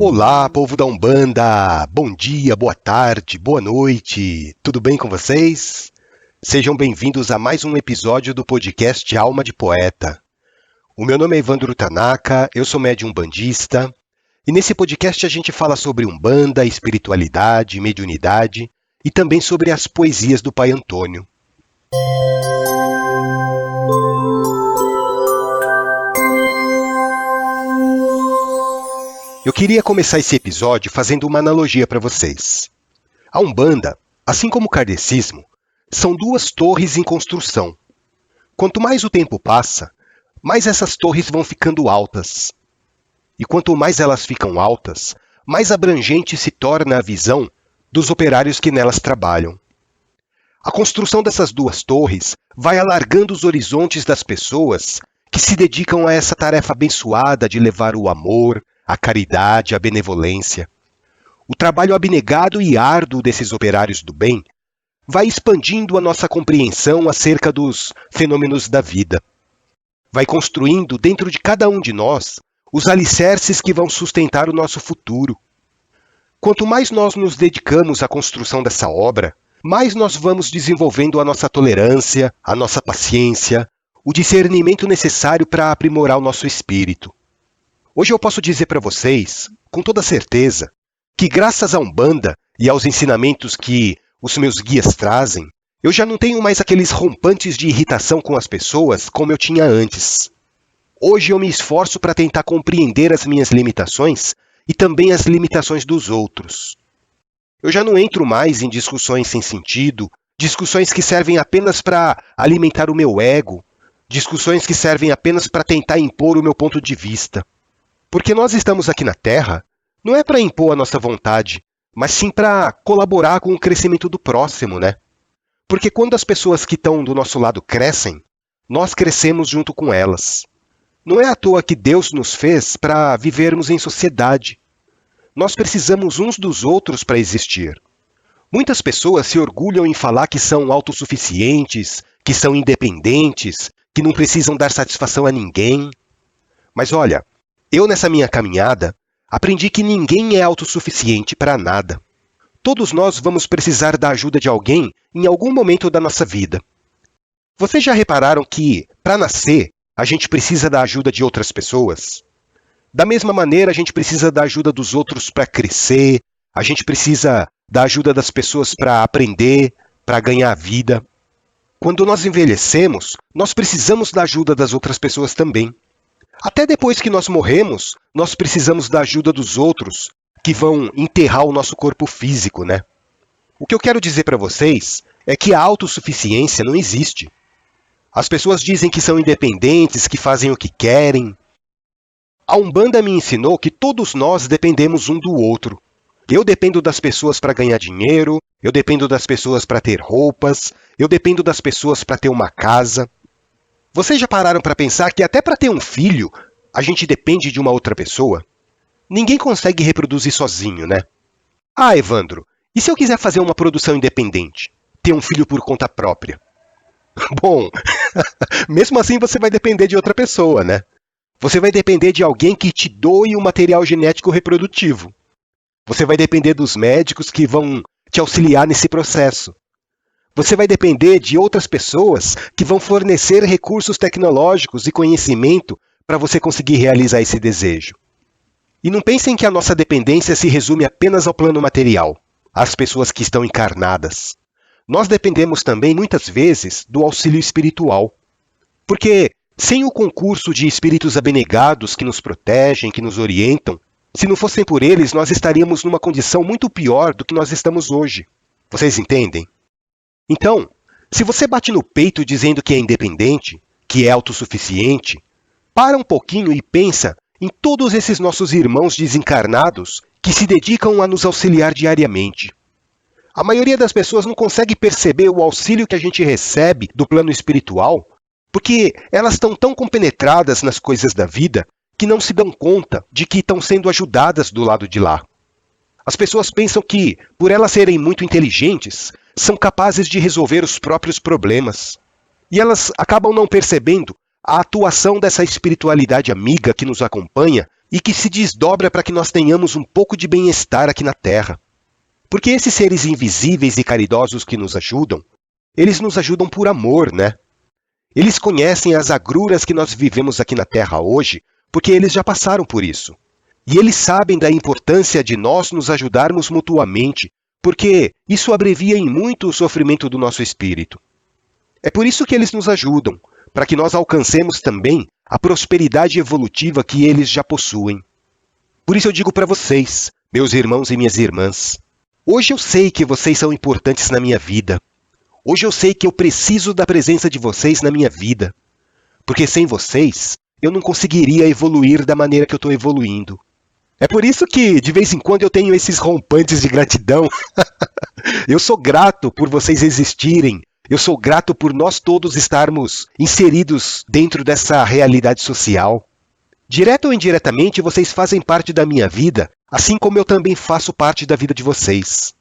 Olá, povo da Umbanda! Bom dia, boa tarde, boa noite! Tudo bem com vocês? Sejam bem-vindos a mais um episódio do podcast Alma de Poeta. O meu nome é Evandro Tanaka, eu sou médium umbandista, e nesse podcast a gente fala sobre Umbanda, espiritualidade, mediunidade e também sobre as poesias do Pai Antônio. Eu queria começar esse episódio fazendo uma analogia para vocês. A Umbanda, assim como o kardecismo, são duas torres em construção. Quanto mais o tempo passa, mais essas torres vão ficando altas. E quanto mais elas ficam altas, mais abrangente se torna a visão dos operários que nelas trabalham. A construção dessas duas torres vai alargando os horizontes das pessoas que se dedicam a essa tarefa abençoada de levar o amor, a caridade, a benevolência. O trabalho abnegado e árduo desses operários do bem vai expandindo a nossa compreensão acerca dos fenômenos da vida. Vai construindo dentro de cada um de nós os alicerces que vão sustentar o nosso futuro. Quanto mais nós nos dedicamos à construção dessa obra, mais nós vamos desenvolvendo a nossa tolerância, a nossa paciência, o discernimento necessário para aprimorar o nosso espírito. Hoje eu posso dizer para vocês, com toda certeza, que graças à Umbanda e aos ensinamentos que os meus guias trazem, eu já não tenho mais aqueles rompantes de irritação com as pessoas como eu tinha antes. Hoje eu me esforço para tentar compreender as minhas limitações e também as limitações dos outros. Eu já não entro mais em discussões sem sentido, discussões que servem apenas para alimentar o meu ego, discussões que servem apenas para tentar impor o meu ponto de vista. Porque nós estamos aqui na Terra, não é para impor a nossa vontade, mas sim para colaborar com o crescimento do próximo, né? Porque quando as pessoas que estão do nosso lado crescem, nós crescemos junto com elas. Não é à toa que Deus nos fez para vivermos em sociedade. Nós precisamos uns dos outros para existir. Muitas pessoas se orgulham em falar que são autossuficientes, que são independentes, que não precisam dar satisfação a ninguém. Mas olha, eu nessa minha caminhada aprendi que ninguém é autossuficiente para nada. Todos nós vamos precisar da ajuda de alguém em algum momento da nossa vida. Vocês já repararam que, para nascer, a gente precisa da ajuda de outras pessoas? Da mesma maneira, a gente precisa da ajuda dos outros para crescer, a gente precisa da ajuda das pessoas para aprender, para ganhar vida. Quando nós envelhecemos, nós precisamos da ajuda das outras pessoas também. Até depois que nós morremos, nós precisamos da ajuda dos outros que vão enterrar o nosso corpo físico, né? O que eu quero dizer para vocês é que a autossuficiência não existe. As pessoas dizem que são independentes, que fazem o que querem. A Umbanda me ensinou que todos nós dependemos um do outro. Eu dependo das pessoas para ganhar dinheiro, eu dependo das pessoas para ter roupas, eu dependo das pessoas para ter uma casa. Vocês já pararam para pensar que até para ter um filho, a gente depende de uma outra pessoa? Ninguém consegue reproduzir sozinho, né? Ah, Evandro, e se eu quiser fazer uma produção independente? Ter um filho por conta própria? Bom, mesmo assim você vai depender de outra pessoa, né? Você vai depender de alguém que te doe o material genético reprodutivo. Você vai depender dos médicos que vão te auxiliar nesse processo. Você vai depender de outras pessoas que vão fornecer recursos tecnológicos e conhecimento para você conseguir realizar esse desejo. E não pensem que a nossa dependência se resume apenas ao plano material, às pessoas que estão encarnadas. Nós dependemos também, muitas vezes, do auxílio espiritual. Porque, sem o concurso de espíritos abnegados que nos protegem, que nos orientam, se não fossem por eles, nós estaríamos numa condição muito pior do que nós estamos hoje. Vocês entendem? Então, se você bate no peito dizendo que é independente, que é autossuficiente, para um pouquinho e pensa em todos esses nossos irmãos desencarnados que se dedicam a nos auxiliar diariamente. A maioria das pessoas não consegue perceber o auxílio que a gente recebe do plano espiritual, porque elas estão tão compenetradas nas coisas da vida que não se dão conta de que estão sendo ajudadas do lado de lá. As pessoas pensam que, por elas serem muito inteligentes, são capazes de resolver os próprios problemas. E elas acabam não percebendo a atuação dessa espiritualidade amiga que nos acompanha e que se desdobra para que nós tenhamos um pouco de bem-estar aqui na Terra. Porque esses seres invisíveis e caridosos que nos ajudam, eles nos ajudam por amor, né? Eles conhecem as agruras que nós vivemos aqui na Terra hoje, porque eles já passaram por isso. E eles sabem da importância de nós nos ajudarmos mutuamente, porque isso abrevia em muito o sofrimento do nosso espírito. É por isso que eles nos ajudam, para que nós alcancemos também a prosperidade evolutiva que eles já possuem. Por isso eu digo para vocês, meus irmãos e minhas irmãs, hoje eu sei que vocês são importantes na minha vida. Hoje eu sei que eu preciso da presença de vocês na minha vida. Porque sem vocês, eu não conseguiria evoluir da maneira que eu estou evoluindo. É por isso que, de vez em quando, eu tenho esses rompantes de gratidão. Eu sou grato por vocês existirem. Eu sou grato por nós todos estarmos inseridos dentro dessa realidade social. Direto ou indiretamente, vocês fazem parte da minha vida, assim como eu também faço parte da vida de vocês.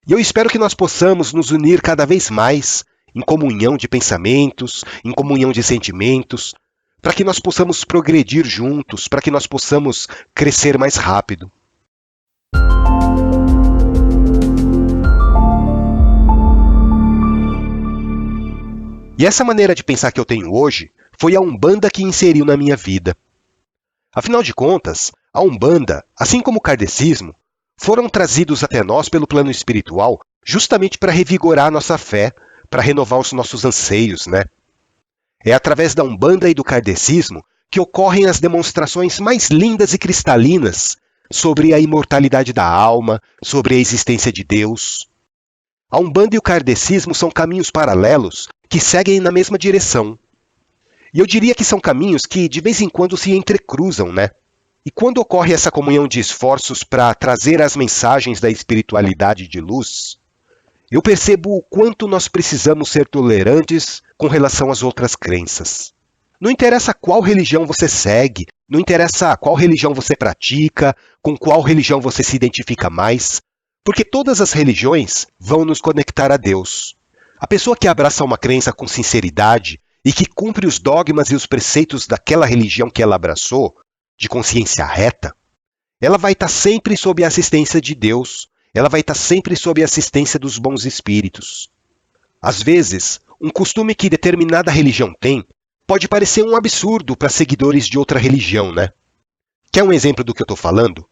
E eu espero que nós possamos nos unir cada vez mais em comunhão de pensamentos, em comunhão de sentimentos, para que nós possamos progredir juntos, para que nós possamos crescer mais rápido. E essa maneira de pensar que eu tenho hoje foi a Umbanda que inseriu na minha vida. Afinal de contas, a Umbanda, assim como o kardecismo, foram trazidos até nós pelo plano espiritual justamente para revigorar nossa fé, para renovar os nossos anseios, né? É através da Umbanda e do kardecismo que ocorrem as demonstrações mais lindas e cristalinas sobre a imortalidade da alma, sobre a existência de Deus. A Umbanda e o kardecismo são caminhos paralelos que seguem na mesma direção. E eu diria que são caminhos que de vez em quando se entrecruzam, né? E quando ocorre essa comunhão de esforços para trazer as mensagens da espiritualidade de luz, eu percebo o quanto nós precisamos ser tolerantes com relação às outras crenças. Não interessa qual religião você segue, não interessa qual religião você pratica, com qual religião você se identifica mais, porque todas as religiões vão nos conectar a Deus. A pessoa que abraça uma crença com sinceridade e que cumpre os dogmas e os preceitos daquela religião que ela abraçou, de consciência reta, ela vai estar sempre sob a assistência de Deus, ela vai estar sempre sob a assistência dos bons espíritos. Às vezes, um costume que determinada religião tem pode parecer um absurdo para seguidores de outra religião, né? Quer um exemplo do que eu estou falando?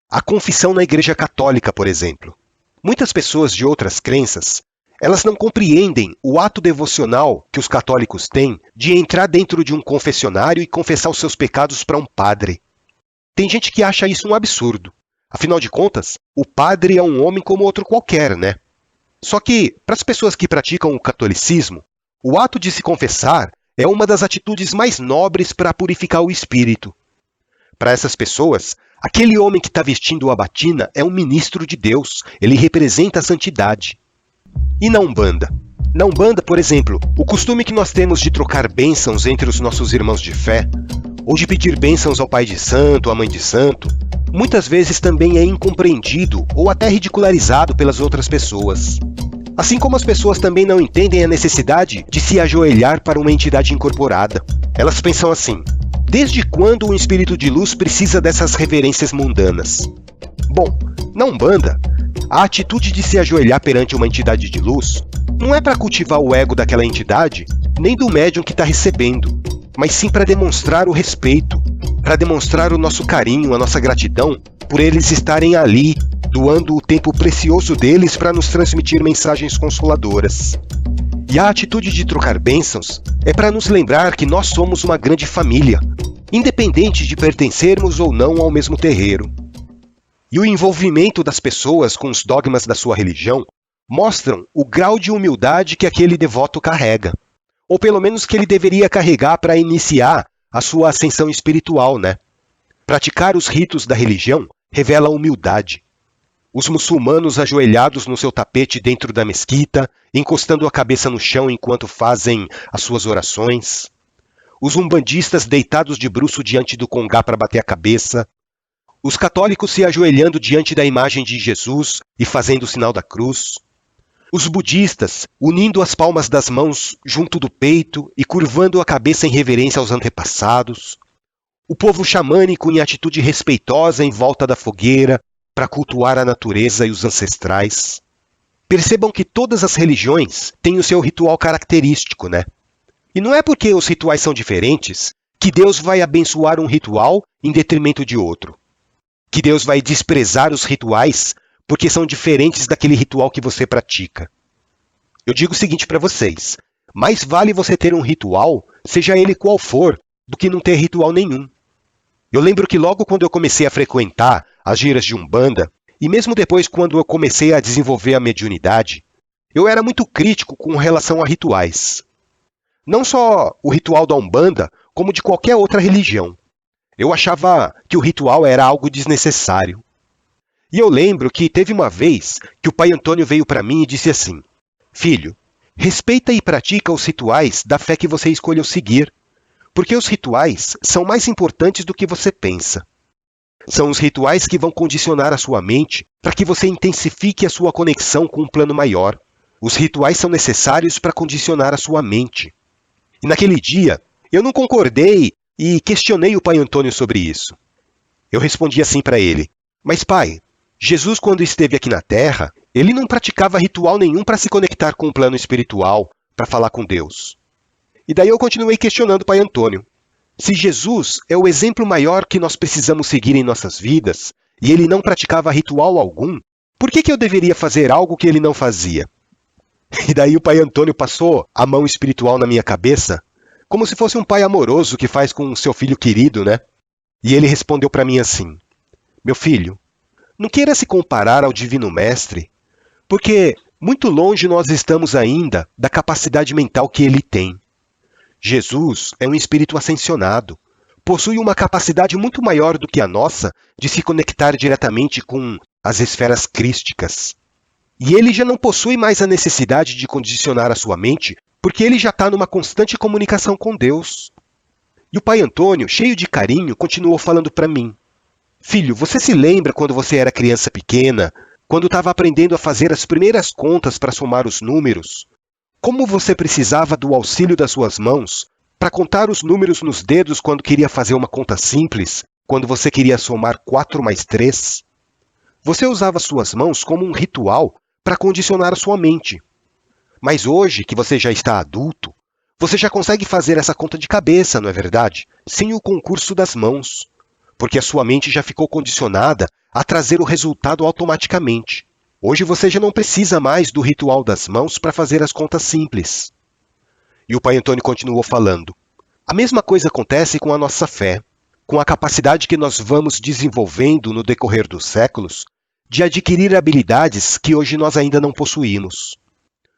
A confissão na Igreja Católica, por exemplo. Muitas pessoas de outras crenças, elas não compreendem o ato devocional que os católicos têm de entrar dentro de um confessionário e confessar os seus pecados para um padre. Tem gente que acha isso um absurdo. Afinal de contas, o padre é um homem como outro qualquer, né? Só que, para as pessoas que praticam o catolicismo, o ato de se confessar é uma das atitudes mais nobres para purificar o espírito. Para essas pessoas, aquele homem que está vestindo a batina é um ministro de Deus, ele representa a santidade. E na Umbanda? Na Umbanda, por exemplo, o costume que nós temos de trocar bênçãos entre os nossos irmãos de fé, ou de pedir bênçãos ao pai de santo, à mãe de santo, muitas vezes também é incompreendido ou até ridicularizado pelas outras pessoas. Assim como as pessoas também não entendem a necessidade de se ajoelhar para uma entidade incorporada. Elas pensam assim: desde quando um espírito de luz precisa dessas reverências mundanas? Bom, na Umbanda, a atitude de se ajoelhar perante uma entidade de luz não é para cultivar o ego daquela entidade, nem do médium que está recebendo, mas sim para demonstrar o respeito, para demonstrar o nosso carinho, a nossa gratidão por eles estarem ali, doando o tempo precioso deles para nos transmitir mensagens consoladoras. E a atitude de trocar bênçãos é para nos lembrar que nós somos uma grande família, independente de pertencermos ou não ao mesmo terreiro. E o envolvimento das pessoas com os dogmas da sua religião mostram o grau de humildade que aquele devoto carrega, ou pelo menos que ele deveria carregar para iniciar a sua ascensão espiritual, né? Praticar os ritos da religião revela humildade. Os muçulmanos ajoelhados no seu tapete dentro da mesquita, encostando a cabeça no chão enquanto fazem as suas orações. Os umbandistas deitados de bruço diante do congá para bater a cabeça. Os católicos se ajoelhando diante da imagem de Jesus e fazendo o sinal da cruz. Os budistas unindo as palmas das mãos junto do peito e curvando a cabeça em reverência aos antepassados. o povo xamânico em atitude respeitosa em volta da fogueira para cultuar a natureza e os ancestrais. Percebam que todas as religiões têm o seu ritual característico, né? E não é porque os rituais são diferentes que Deus vai abençoar um ritual em detrimento de outro. Que Deus vai desprezar os rituais porque são diferentes daquele ritual que você pratica. Eu digo o seguinte para vocês: mais vale você ter um ritual, seja ele qual for, do que não ter ritual nenhum. Eu lembro que logo quando eu comecei a frequentar as giras de Umbanda, e mesmo depois quando eu comecei a desenvolver a mediunidade, eu era muito crítico com relação a rituais. Não só o ritual da Umbanda, como de qualquer outra religião. Eu achava que o ritual era algo desnecessário. E eu lembro que teve uma vez que o pai Antônio veio para mim e disse assim: filho, respeita e pratica os rituais da fé que você escolheu seguir, porque os rituais são mais importantes do que você pensa. São os rituais que vão condicionar a sua mente para que você intensifique a sua conexão com um plano maior. Os rituais são necessários para condicionar a sua mente. E naquele dia, eu não concordei e questionei o pai Antônio sobre isso. Eu respondi assim para ele: mas pai, Jesus, quando esteve aqui na Terra, ele não praticava ritual nenhum para se conectar com o plano espiritual, para falar com Deus. E daí eu continuei questionando o pai Antônio. Se Jesus é o exemplo maior que nós precisamos seguir em nossas vidas, e ele não praticava ritual algum, por que eu deveria fazer algo que ele não fazia? E daí o pai Antônio passou a mão espiritual na minha cabeça, como se fosse um pai amoroso que faz com o seu filho querido, né? E ele respondeu para mim assim: meu filho, não queira se comparar ao Divino Mestre, porque muito longe nós estamos ainda da capacidade mental que ele tem. Jesus é um espírito ascensionado, possui uma capacidade muito maior do que a nossa de se conectar diretamente com as esferas crísticas. E ele já não possui mais a necessidade de condicionar a sua mente, porque ele já está numa constante comunicação com Deus. E o pai Antônio, cheio de carinho, continuou falando para mim: filho, você se lembra quando você era criança pequena, quando estava aprendendo a fazer as primeiras contas para somar os números? Como você precisava do auxílio das suas mãos para contar os números nos dedos quando queria fazer uma conta simples, quando você queria somar 4 mais 3? Você usava suas mãos como um ritual para condicionar a sua mente. Mas hoje, que você já está adulto, você já consegue fazer essa conta de cabeça, não é verdade? Sem o concurso das mãos, porque a sua mente já ficou condicionada a trazer o resultado automaticamente. Hoje você já não precisa mais do ritual das mãos para fazer as contas simples. E o pai Antônio continuou falando: a mesma coisa acontece com a nossa fé, com a capacidade que nós vamos desenvolvendo no decorrer dos séculos de adquirir habilidades que hoje nós ainda não possuímos.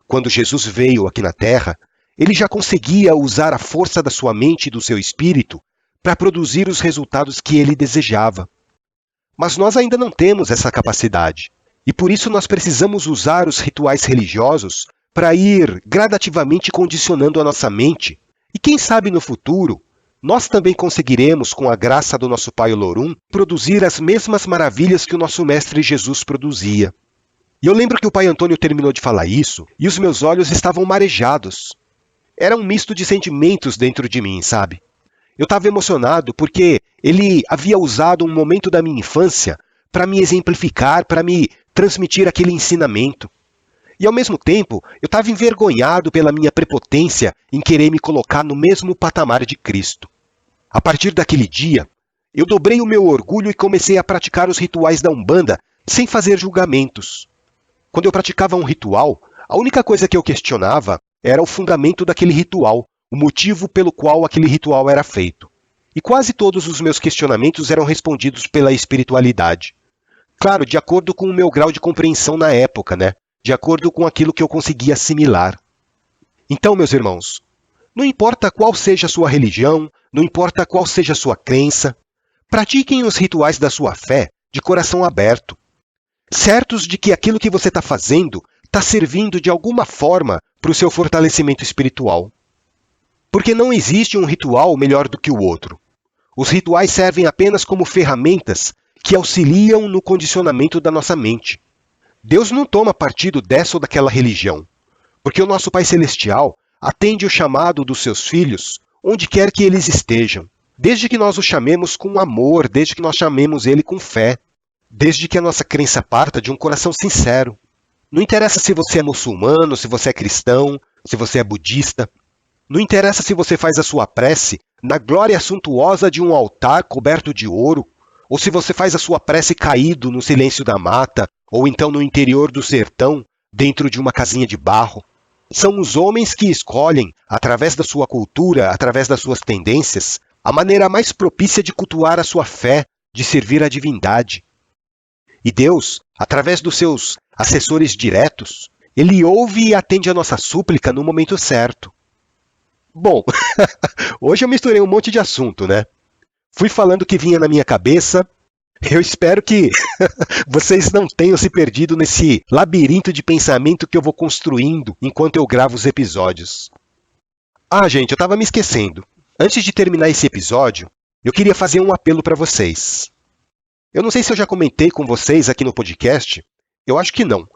Quando Jesus veio aqui na Terra, ele já conseguia usar a força da sua mente e do seu espírito para produzir os resultados que ele desejava. Mas nós ainda não temos essa capacidade. E por isso nós precisamos usar os rituais religiosos para ir gradativamente condicionando a nossa mente. E quem sabe no futuro, nós também conseguiremos, com a graça do nosso Pai Olorum, produzir as mesmas maravilhas que o nosso Mestre Jesus produzia. E eu lembro que o pai Antônio terminou de falar isso e os meus olhos estavam marejados. Era um misto de sentimentos dentro de mim, sabe? Eu estava emocionado porque ele havia usado um momento da minha infância para me exemplificar, para me transmitir aquele ensinamento. E ao mesmo tempo, eu estava envergonhado pela minha prepotência em querer me colocar no mesmo patamar de Cristo. A partir daquele dia, eu dobrei o meu orgulho e comecei a praticar os rituais da Umbanda sem fazer julgamentos. Quando eu praticava um ritual, a única coisa que eu questionava era o fundamento daquele ritual, o motivo pelo qual aquele ritual era feito. E quase todos os meus questionamentos eram respondidos pela espiritualidade. Claro, de acordo com o meu grau de compreensão na época, né? De acordo com aquilo que eu conseguia assimilar. Então, meus irmãos, não importa qual seja a sua religião, não importa qual seja a sua crença, pratiquem os rituais da sua fé de coração aberto, certos de que aquilo que você está fazendo está servindo de alguma forma para o seu fortalecimento espiritual. Porque não existe um ritual melhor do que o outro. Os rituais servem apenas como ferramentas que auxiliam no condicionamento da nossa mente. Deus não toma partido dessa ou daquela religião, porque o nosso Pai Celestial atende o chamado dos seus filhos onde quer que eles estejam. desde que nós o chamemos com amor, desde que nós chamemos ele com fé, desde que a nossa crença parta de um coração sincero. Não interessa se você é muçulmano, se você é cristão, se você é budista. Não interessa se você faz a sua prece na glória suntuosa de um altar coberto de ouro, ou se você faz a sua prece caído no silêncio da mata, ou então no interior do sertão, dentro de uma casinha de barro. São os homens que escolhem, através da sua cultura, através das suas tendências, a maneira mais propícia de cultuar a sua fé, de servir a divindade. E Deus, através dos seus assessores diretos, Ele ouve e atende a nossa súplica no momento certo. Bom, hoje eu misturei um monte de assunto, né? Fui falando o que vinha na minha cabeça. Eu espero que vocês não tenham se perdido nesse labirinto de pensamento que eu vou construindo enquanto eu gravo os episódios. Ah, gente, eu estava me esquecendo. Antes de terminar esse episódio, eu queria fazer um apelo para vocês. Eu não sei se eu já comentei com vocês aqui no podcast, eu acho que não.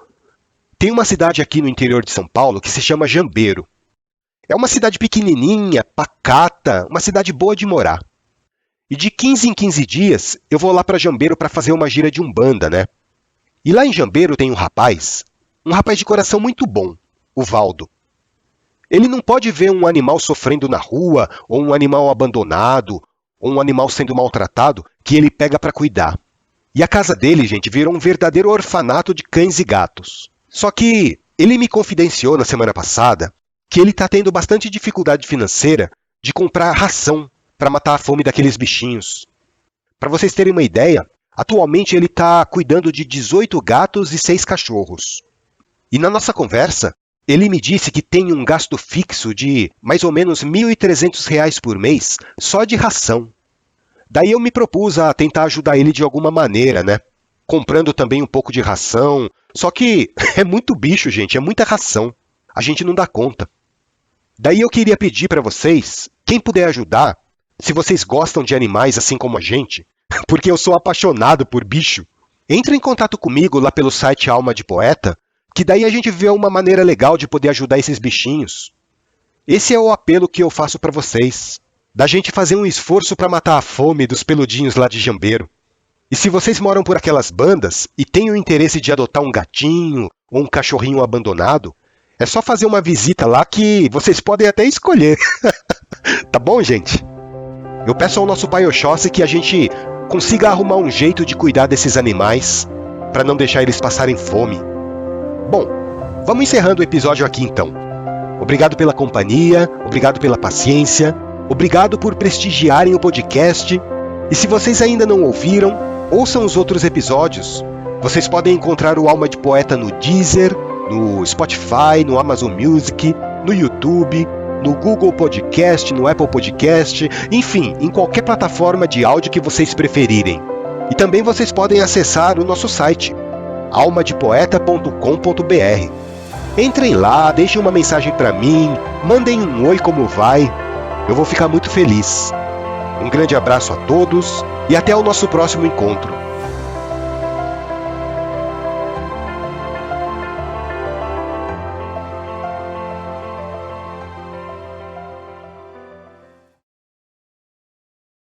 Tem uma cidade aqui no interior de São Paulo que se chama Jambeiro. É uma cidade pequenininha, pacata, uma cidade boa de morar. E de 15 em 15 dias, eu vou lá para Jambeiro para fazer uma gira de umbanda, né? E lá em Jambeiro tem um rapaz de coração muito bom, o Valdo. Ele não pode ver um animal sofrendo na rua, ou um animal abandonado, ou um animal sendo maltratado, que ele pega para cuidar. E a casa dele, gente, virou um verdadeiro orfanato de cães e gatos. Só que ele me confidenciou na semana passada que ele está tendo bastante dificuldade financeira de comprar ração para matar a fome daqueles bichinhos. Para vocês terem uma ideia, atualmente ele está cuidando de 18 gatos e 6 cachorros. E na nossa conversa, ele me disse que tem um gasto fixo de mais ou menos R$ 1.300 por mês só de ração. Daí eu me propus a tentar ajudar ele de alguma maneira, né? Comprando também um pouco de ração. Só que é muito bicho, gente, é muita ração. A gente não dá conta. Daí eu queria pedir para vocês, quem puder ajudar, se vocês gostam de animais assim como a gente, porque eu sou apaixonado por bicho, entre em contato comigo lá pelo site Alma de Poeta, que daí a gente vê uma maneira legal de poder ajudar esses bichinhos. Esse é o apelo que eu faço para vocês, da gente fazer um esforço para matar a fome dos peludinhos lá de Jambeiro. E se vocês moram por aquelas bandas e têm o interesse de adotar um gatinho ou um cachorrinho abandonado, é só fazer uma visita lá que vocês podem até escolher. Tá bom, gente? Eu peço ao nosso Pai Oxóssi que a gente consiga arrumar um jeito de cuidar desses animais para não deixar eles passarem fome. Bom, vamos encerrando o episódio aqui então. Obrigado pela companhia, obrigado pela paciência, obrigado por prestigiarem o podcast. E se vocês ainda não ouviram, ouçam os outros episódios. Vocês podem encontrar o Alma de Poeta no Deezer, no Spotify, no Amazon Music, no YouTube, no Google Podcast, no Apple Podcast, enfim, em qualquer plataforma de áudio que vocês preferirem. E também vocês podem acessar o nosso site, almadepoeta.com.br. Entrem lá, deixem uma mensagem para mim, mandem um oi como vai, eu vou ficar muito feliz. Um grande abraço a todos e até o nosso próximo encontro.